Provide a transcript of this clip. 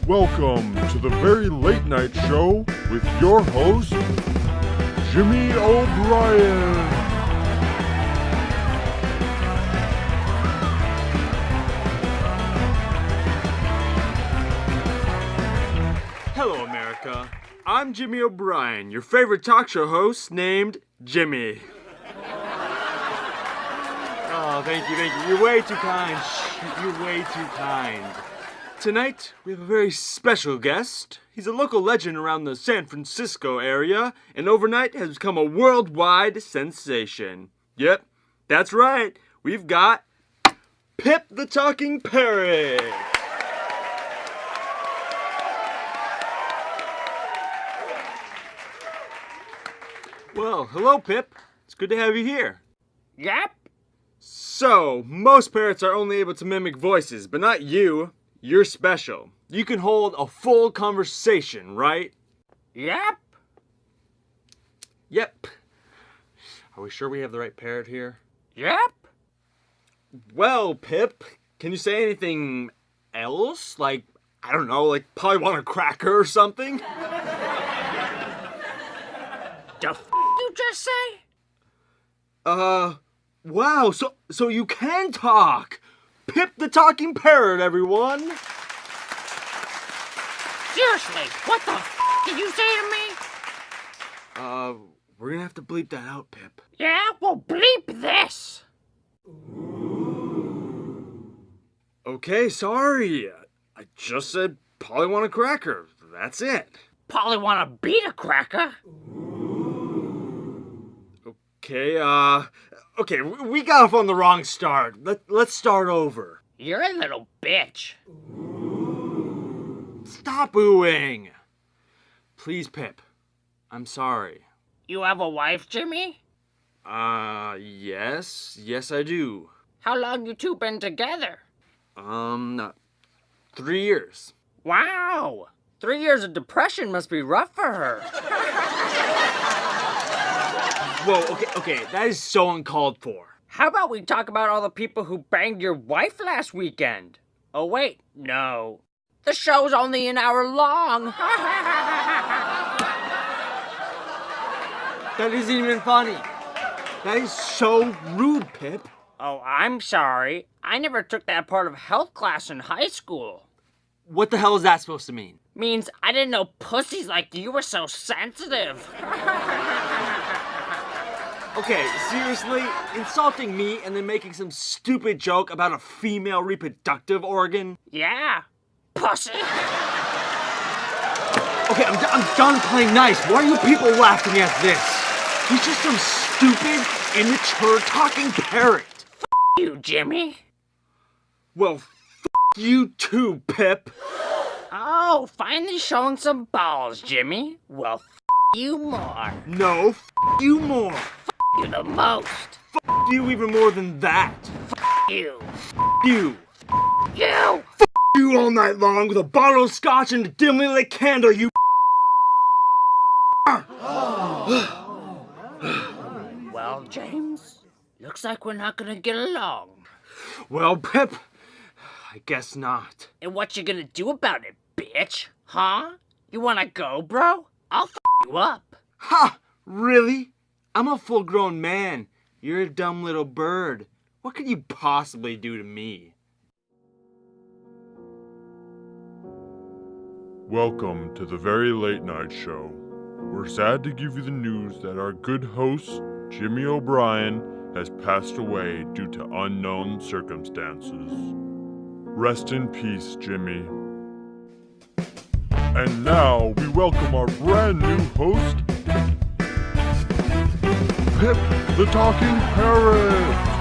Welcome to the very late night show with your host, Jimmy O'Brien. Hello, America. I'm Jimmy O'Brien, your favorite talk show host named Jimmy. Oh, thank you. You're way too kind. You're way too kind. Tonight, we have a very special guest. He's a local legend around the San Francisco area, and overnight has become a worldwide sensation. Yep, that's right. We've got Pip the Talking Parrot. Well, hello, Pip. It's good to have you here. Yep. So, most parrots are only able to mimic voices, but not you. You're special. You can hold a full conversation, right? Yep. Yep. Are we sure we have the right parrot here? Yep. Well, Pip, can you say anything else? Like, I don't know, like probably want a cracker or something? The f*** you just say? Wow, so you can talk! Pip the Talking Parrot, everyone! Seriously, what the f*** did you say to me? We're gonna have to bleep that out, Pip. Yeah, well, bleep this. Okay, sorry. I just said probably want a cracker. That's it. Probably want to beat a cracker. Okay, we got off on the wrong start. Let's start over. You're a little bitch. Stop oohing. Please, Pip. I'm sorry. You have a wife, Jimmy? Yes I do. How long you two been together? 3 years. Wow. 3 years of depression must be rough for her. Whoa, okay, that is so uncalled for. How about we talk about all the people who banged your wife last weekend? Oh, wait, no. The show's only an hour long. That isn't even funny. That is so rude, Pip. Oh, I'm sorry. I never took that part of health class in high school. What the hell is that supposed to mean? Means I didn't know pussies like you were so sensitive. Okay, seriously? Insulting me and then making some stupid joke about a female reproductive organ? Yeah, pussy. Okay, I'm done playing nice. Why are you people laughing at this? He's just some stupid, immature talking parrot. F*** you, Jimmy. Well, f*** you too, Pip. Oh, finally showing some balls, Jimmy. Well, f*** you more. No, f*** you more. You the most. F*** you even more than that. F*** you. You. You. F*** you all night long with a bottle of scotch and a dimly lit candle, you. Well, James, looks like we're not gonna get along. Well, Pip, I guess not. And what you gonna do about it, bitch? Huh? You wanna go, bro? I'll f*** you up. Ha! Really? I'm a full-grown man. You're a dumb little bird. What could you possibly do to me? Welcome to the very late night show. We're sad to give you the news that our good host, Jimmy O'Brien, has passed away due to unknown circumstances. Rest in peace, Jimmy. And now we welcome our brand new host, Pip the Talking Parrot.